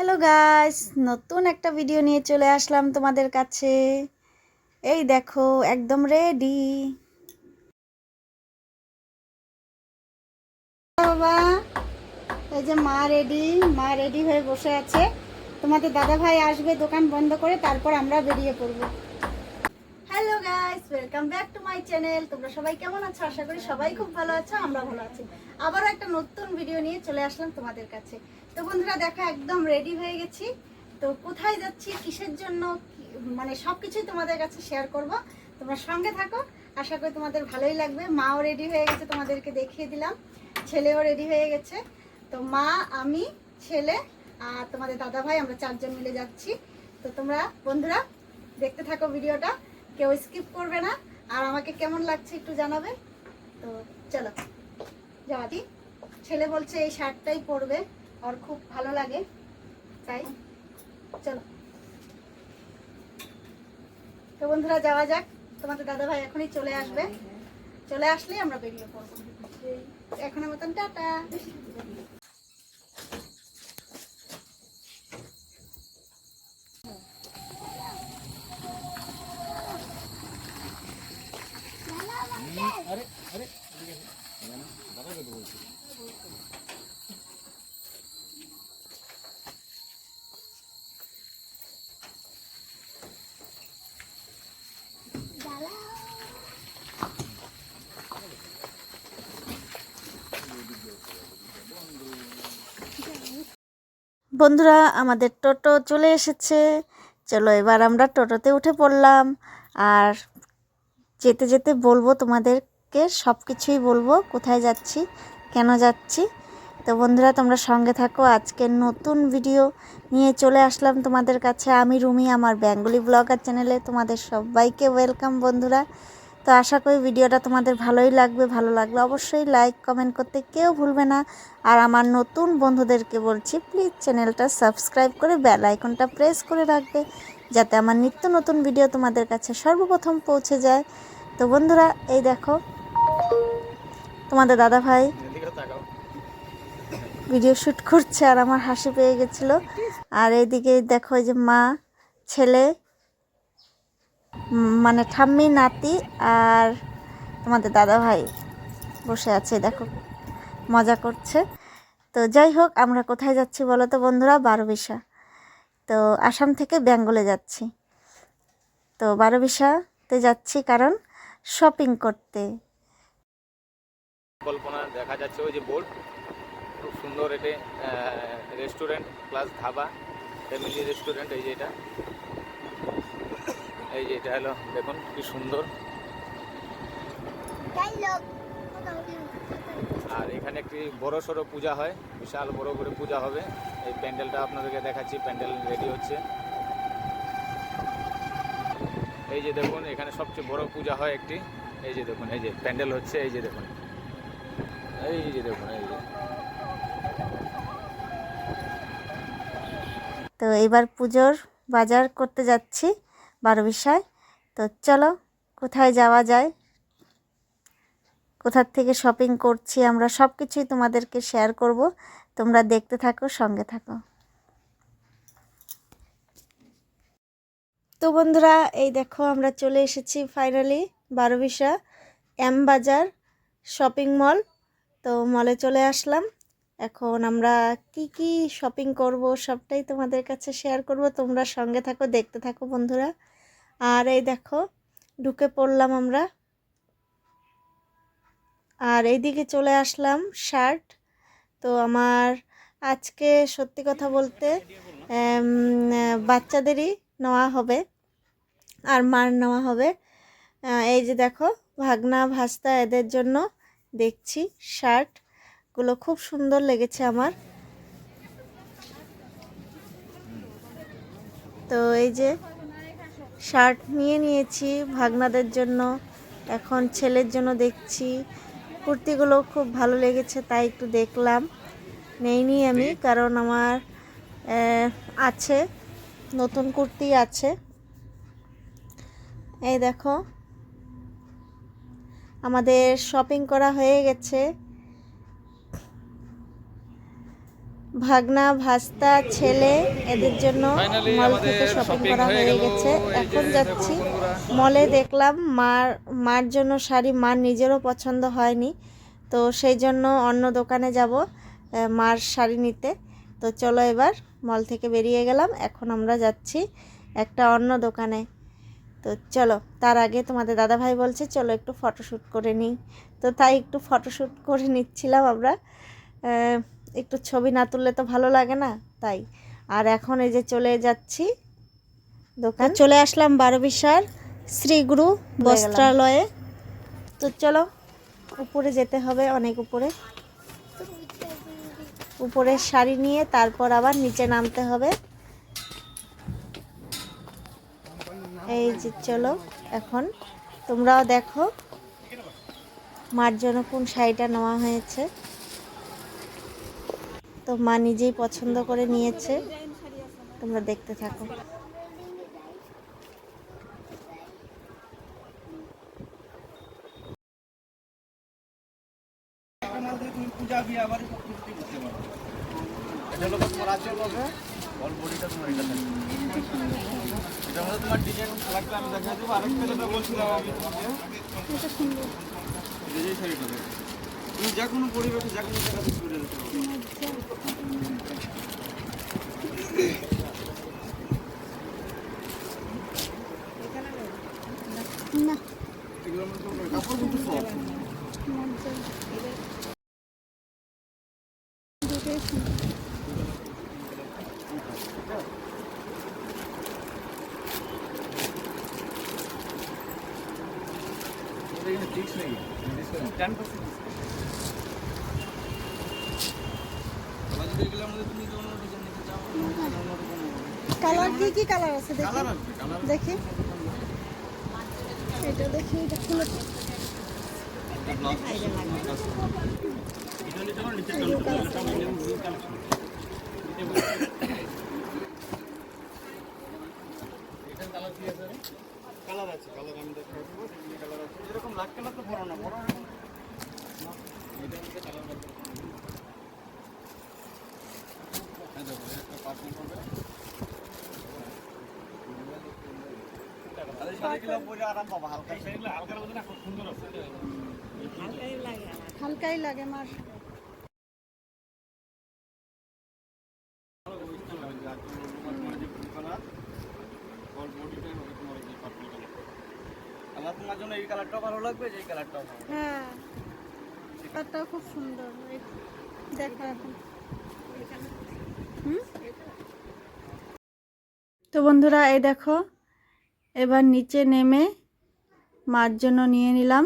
Hello guys, নতুন একটা video নিয়ে চলে আসলাম তোমাদের কাছে। এই দেখো একদম রেডি। বাবা, এই যে মা রেডি হয়ে বসে আছে। তোমাদের দাদা ভাই আসবে দোকান বন্ধ করে, তারপর আমরা বেরিয়ে পড়বো। Hello guys, welcome back to my channel. তোমরা সবাই কেমন আছো? আশা করি সবাই খুব ভালো আছো, আমরা ভালো আছি। আবারও একটা নতুন ভিডিও নিয়ে চলে আসলাম তোমাদের কাছে। তো বন্ধুরা দেখো, একদম রেডি হয়ে গেছি। তো কোথায় যাচ্ছি, কিসের জন্য, মানে সবকিছুই তোমাদের কাছে শেয়ার করব। তোমরা সঙ্গে থাকো, আশা করি তোমাদের ভালোই লাগবে। মাও রেডি হয়ে গেছে, তোমাদেরকে দেখিয়ে দিলাম। ছেলেও রেডি হয়ে গেছে। তো মা, আমি, ছেলে আর তোমাদের দাদা ভাই, আমরা চারজন মিলে যাচ্ছি। তো তোমরা বন্ধুরা দেখতে থাকো ভিডিওটা, কেউ স্কিপ করবে না। আর আমাকে কেমন লাগছে একটু জানাবে। তো চলো যাওয়া দি। ছেলে বলছে এই শার্টটাই পরবে, ওর খুব ভালো লাগে, তাই চলো। তো বন্ধুরা যাওয়া যাক। তোমাদের দাদা ভাই এখনই চলে আসবে, চলে আসলেই আমরা বেরিয়ে পড়বো। এখনের মতন টাটা। বন্ধুরা আমাদের টোটো চলে এসেছে। চলো এবার আমরা টোটোতে উঠে পড়লাম। আর যেতে যেতে বলবো তোমাদেরকে, সব কিছুই বলবো, কোথায় যাচ্ছি, কেন যাচ্ছি। তো বন্ধুরা তোমরা সঙ্গে থাকো। আজকে নতুন ভিডিও নিয়ে চলে আসলাম তোমাদের কাছে। আমি রুমি, আমার বেঙ্গলি ব্লগার চ্যানেলে তোমাদের সবাইকে ওয়েলকাম বন্ধুরা। তো আশা করি ভিডিওটা তোমাদের ভালোই লাগবে। ভালো লাগলে অবশ্যই লাইক কমেন্ট করতে কেউ ভুলবে না। আর আমার নতুন বন্ধুদেরকে বলছি, প্লিজ চ্যানেলটা সাবস্ক্রাইব করে বেল আইকনটা প্রেস করে রাখবে, যাতে আমার নিত্য নতুন ভিডিও তোমাদের কাছে সর্বপ্রথম পৌঁছে যায়। তো বন্ধুরা এই দেখো, তোমাদের দাদা ভাই ভিডিও শ্যুট করছে আর আমার হাসি পেয়ে গেছিলো। আর এইদিকে দেখো, এই যে মা, ছেলে, মানে ঠাম্মি, নাতি আর তোমাদের দাদা ভাই বসে আছে, দেখো মজা করছে। তো যাই হোক, আমরা কোথায় যাচ্ছি বলো তো বন্ধুরা? বারোবিশা। তো আসাম থেকে বেঙ্গলে যাচ্ছি। তো বারোবিশাতে যাচ্ছি কারণ শপিং করতে। কল্পনা দেখা যাচ্ছে ওই যে বোর্ড, খুব সুন্দর। এটা restaurant plus dhaba, family restaurant. এই যে এটা হলো, দেখুন কি সুন্দর। আর এখানে একটি বড় সড়ো পূজা হয়, বিশাল বড় করে পূজা হবে। এই প্যান্ডেলটা আপনাদেরকে দেখাচ্ছি, প্যান্ডেল রেডি হচ্ছে। এই যে দেখুন, এখানে সবচেয়ে বড় পূজা হয় একটি। এই যে দেখুন, এই যে প্যান্ডেল হচ্ছে, এই যে দেখুন, এই যে দেখুন, এই যে। তো এবার পুজোর বাজার করতে যাচ্ছি বারোবিশায়। তো চলো কোথায় যাওয়া যায়, কোথার থেকে শপিং করছি আমরা, সব কিছুই তোমাদেরকে শেয়ার করব। তোমরা দেখতে থাকো, সঙ্গে থাকো। তো বন্ধুরা এই দেখো, আমরা চলে এসেছি ফাইনালি বারোবিশা এম বাজার শপিং মল। তো মলে চলে আসলাম। এখন আমরা কি কি শপিং করব সবটাই তোমাদের কাছে শেয়ার করব। তোমরা সঙ্গে থাকো, দেখতে থাকো বন্ধুরা। আর এই দেখো, ঢুকে পড়লাম আমরা। আর এইদিকে চলে আসলাম শার্ট। তো আমার আজকে সত্যি কথা বলতে বাচ্চাদেরই নেওয়া হবে আর মার নেওয়া হবে। এই যে দেখো, ভাগনা ভাস্তা এদের জন্য দেখছি শার্টগুলো খুব সুন্দর লেগেছে আমার। তো এই যে শার্ট নিয়ে নিয়েছি ভাগনাদের জন্য। এখন ছেলের জন্য দেখছি। কুর্তিগুলো খুব ভালো লেগেছে, তাই একটু দেখলাম। নেইনি আমি, কারণ আমার আছে, নতুন কুর্তি আছে। এই দেখো, আমাদের শপিং করা হয়ে গেছে। ভাগনা ভাস্তা ছেলে এদের জন্য Finally মল আমাদের থেকে শপিং shopping করা হয়ে হয়ে গেল। গেছে। এই যে এখন দেখো যাচ্ছি বন্ধুরা। মলে। দেখলাম মার জন্য শাড়ি মার নিজেরও পছন্দ হয়নি, তো সেই জন্য অন্য দোকানে যাব মার শাড়ি নিতে। তো চলো এবার মল থেকে বেরিয়ে গেলাম, এখন আমরা যাচ্ছি একটা অন্য দোকানে। তো চলো, তার আগে তোমাদের দাদাভাই বলছে চলো একটু ফটোশ্যুট করে নিই, তো তাই একটু ফটোশ্যুট করে নিচ্ছিলাম আমরা। একটু ছবি না তুললে তো ভালো লাগে না, তাই। আর এখন এই যে চলে যাচ্ছি দোকান, চলে আসলাম 12 শ্রীগুরু বস্ত্রালয়ে। তো চলো, উপরে যেতে হবে, অনেক উপরে। উপরে শাড়ি নিয়ে তারপর আবার নিচে নামতে হবে। এই যে চলো, এখন তোমরাও দেখো মার জন্য কোন শাড়িটা নেওয়া হয়েছে। তো মা নিজেই পছন্দ করে নিয়েছে, তোমরা দেখতে থাকো। তুমি যে কোনো পরিবেশে যে কোনো জায়গাতে ঘুরে যেতে পারো। না, এগুলোর মধ্যে কাপড় কিন্তু soft। এখানে ফিক্স নেই, 10% যদি এগুলোর মধ্যে তুমি যে অন্য ডিজাইন নিতে চাও, অন্য ডিজাইন কালার কি কালার আছে দেখি, কালার আসবে, কালার দেখি এটা, দেখি এটা খুলে। কালার আছে, কালার আমি দেখাবো। কালার আছে, এরকম লাখ কালার তো বড় না, বড় এরকম এটার মধ্যে কালার আছে। এই দেখো, একটা পার্সেন্ট হবে। আরে শাড়িগুলো পরে আরাম পাবা, হালকা শাড়িগুলো হালকার মধ্যে না, খুব সুন্দর আছে। হালকাই লাগে মার। আমার তোমার জন্য এই কালারটাও ভালো লাগবে, যে এই কালারটাও ভালো লাগবে। হ্যাঁ, কালারটাও খুব সুন্দর। এই দেখো এখন। তো বন্ধুরা, এই দেখো এবার নিচে নেমে মার জন্য নিয়ে নিলাম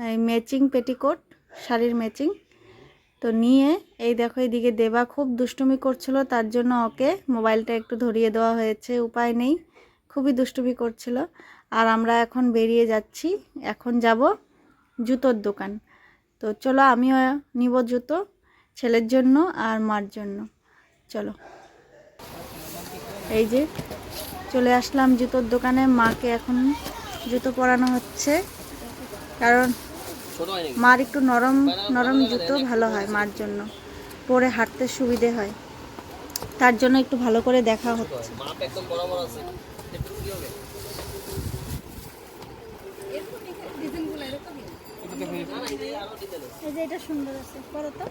এই ম্যাচিং পেটিকোট, শাড়ির ম্যাচিং। তো নিয়ে এই দেখো, এইদিকে দেবা খুব দুষ্টুমি করছিল, তার জন্য ওকে মোবাইলটা একটু ধরিয়ে দেওয়া হয়েছে, উপায় নেই, খুবই দুষ্টুমি করছিল। আর আমরা এখন বেরিয়ে যাচ্ছি, এখন যাব জুতোর দোকান। তো চলো, আমিও নিব জুতো, ছেলের জন্য আর মার জন্য। চলো, এই যে চলে আসলাম জুতোর দোকানে। মাকে এখন জুতো পরানো হচ্ছে, কারণ মার একটু নরম নরম জুতো ভালো হয় মার জন্য, পরে হাঁটতে সুবিধে হয়, তার জন্য একটু ভালো করে দেখা হচ্ছে। এই যে এটা সুন্দর আছে, করো তো।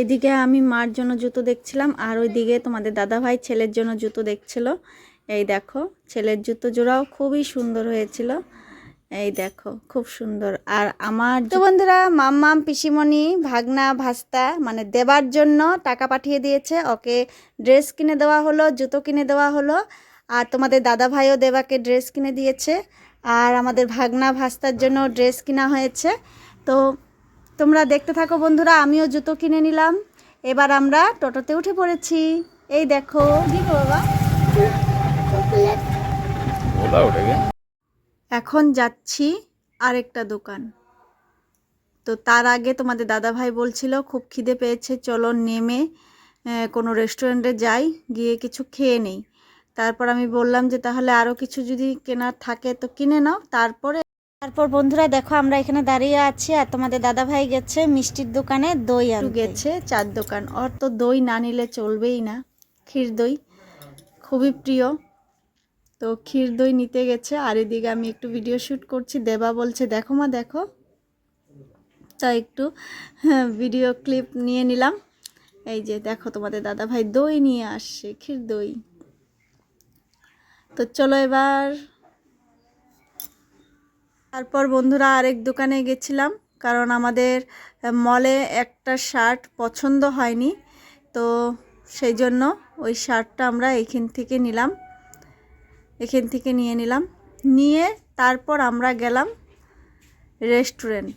এদিকে আমি মার জন্য জুতো দেখছিলাম, আর ওইদিকে তোমাদের দাদাভাই ছেলের জন্য জুতো দেখছিল। এই দেখো, ছেলের জুতো জোড়াও খুবই সুন্দর হয়েছিল, এই দেখো খুব সুন্দর। আর আমার তো বন্ধুরা, মাম্মাম পিসিমণি ভাগনা ভাস্তা মানে দেবার জন্য টাকা পাঠিয়ে দিয়েছে, ওকে ড্রেস কিনে দেওয়া হলো, জুতো কিনে দেওয়া হলো। আর তোমাদের দাদাভাইও দেবাকে ড্রেস কিনে দিয়েছে, আর আমাদের ভাগনা ভাস্তার জন্য ড্রেস কিনা হয়েছে। তো তোমরা দেখতে থাকো বন্ধুরা, আমিও জুতো কিনে নিলাম। এবার আমরা টোটোতে উঠে পড়েছি। এই দেখো, কি বাবা, ওলা উঠে গে। এখন যাচ্ছি আরেকটা দোকান। তো তার আগে তোমাদের দাদাভাই বলছিল খুব খিদে পেয়েছে, চলো নেমে কোনো রেস্টুরেন্টে যাই, গিয়ে কিছু খেয়ে নেই। তারপর আমি বললাম যে তাহলে আরও কিছু যদি কেনার থাকে তো কিনে নাও। তারপর বন্ধুরা দেখো আমরা এখানে দাঁড়িয়ে আছি, আর তোমাদের দাদা ভাই গেছে মিষ্টির দোকানে দই আনতে। গেছে চার দোকান, ওর তো দই না নিলে চলবেই না, ক্ষীর দই খুবই প্রিয়, তো ক্ষীর দই নিতে গেছে। আর এদিকে আমি একটু ভিডিও শ্যুট করছি, দেবা বলছে দেখো মা দেখো, তা একটু ভিডিও ক্লিপ নিয়ে নিলাম। এই যে দেখো তোমাদের দাদা ভাই দই নিয়ে আসছে, ক্ষীর দই। তো চলো এবার, তারপর বন্ধুরা আরেক দোকানে গেছিলাম, কারণ আমাদের মলে একটা শার্ট পছন্দ হয়নি, তো সেই জন্য ওই শার্টটা আমরা এখান থেকে নিয়ে নিলাম। নিয়ে তারপর আমরা গেলাম রেস্টুরেন্ট।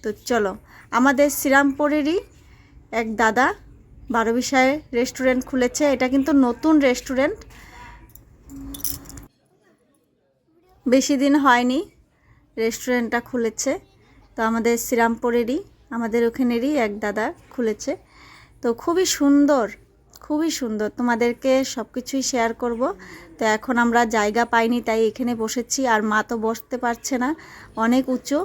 তো চলো, আমাদের শ্রীরামপুরেরই এক দাদা 12 রেস্টুরেন্ট খুলেছে, এটা কিন্তু নতুন রেস্টুরেন্ট, বেশি দিন হয়নি রেস্টুরেন্টটা খুলেছে। তো আমাদের শ্রীরামপুরেরই, আমাদের ওখানেরই এক দাদা খুলেছে, তো খুবই সুন্দর, তোমাদেরকে সব কিছুই শেয়ার করব। তো এখন আমরা জায়গা পাইনি, তাই এখানে বসেছি, আর মা তো বসতে পারছে না, অনেক উঁচু,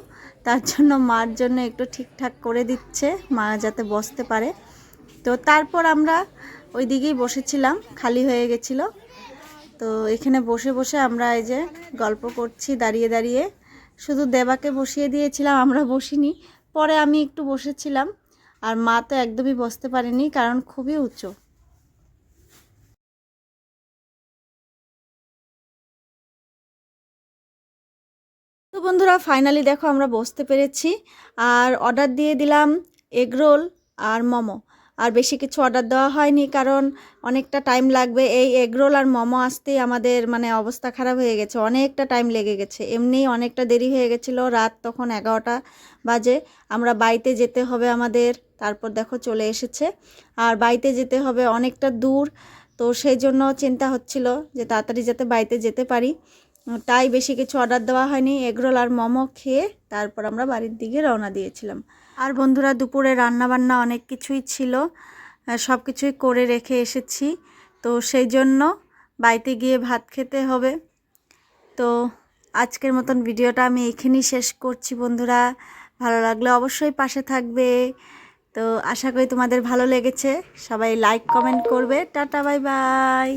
তার জন্য মার জন্য একটু ঠিকঠাক করে দিচ্ছে, মা যাতে বসতে পারে। তো তারপর আমরা ওই দিকেই বসেছিলাম, খালি হয়ে গেছিলো, তো এখানে বসে বসে আমরা এই যে গল্প করছি দাঁড়িয়ে দাঁড়িয়ে। শুধু দেবাকে বসিয়ে দিয়েছিলাম, আমরা বসিনি, পরে আমি একটু বসেছিলাম, আর মা তো একদমই বসতে পারেনি কারণ খুবই উঁচু। তো বন্ধুরা ফাইনালি দেখো আমরা বসতে পেরেছি, আর অর্ডার দিয়ে দিলাম এগরোল আর মোমো, আর বেশি কিছু অর্ডার দেওয়া হয়নি কারণ অনেকটা টাইম লাগবে। এই এগরোল আর মোমো আসতেই আমাদের মানে অবস্থা খারাপ হয়ে গেছে, অনেকটা টাইম লেগে গেছে, এমনি অনেকটা দেরি হয়ে গেছিলো, রাত তখন 11টা বাজে। আমরা বাড়িতে যেতে হবে আমাদের, তারপর দেখো চলে এসেছে, আর বাড়িতে যেতে হবে অনেকটা দূর, তো সেই জন্য চিন্তা হচ্ছিল যে তাড়াতাড়ি যাতে বাড়িতে যেতে পারি, তাই বেশি কিছু অর্ডার দেওয়া হয়নি। এগরোল আর মোমো খেয়ে তারপর আমরা বাড়ির দিকে রওনা দিয়েছিলাম। আর বন্ধুরা দুপুরে রান্নাবান্না অনেক কিছুই ছিল, সব কিছুই করে রেখে এসেছি, তো সেই জন্য বাড়িতে গিয়ে ভাত খেতে হবে। তো আজকের মতন ভিডিওটা আমি এখানেই শেষ করছি বন্ধুরা, ভালো লাগলে অবশ্যই পাশে থাকবে। তো আশা করি তোমাদের ভালো লেগেছে, সবাই লাইক কমেন্ট করবে। Tata bye bye.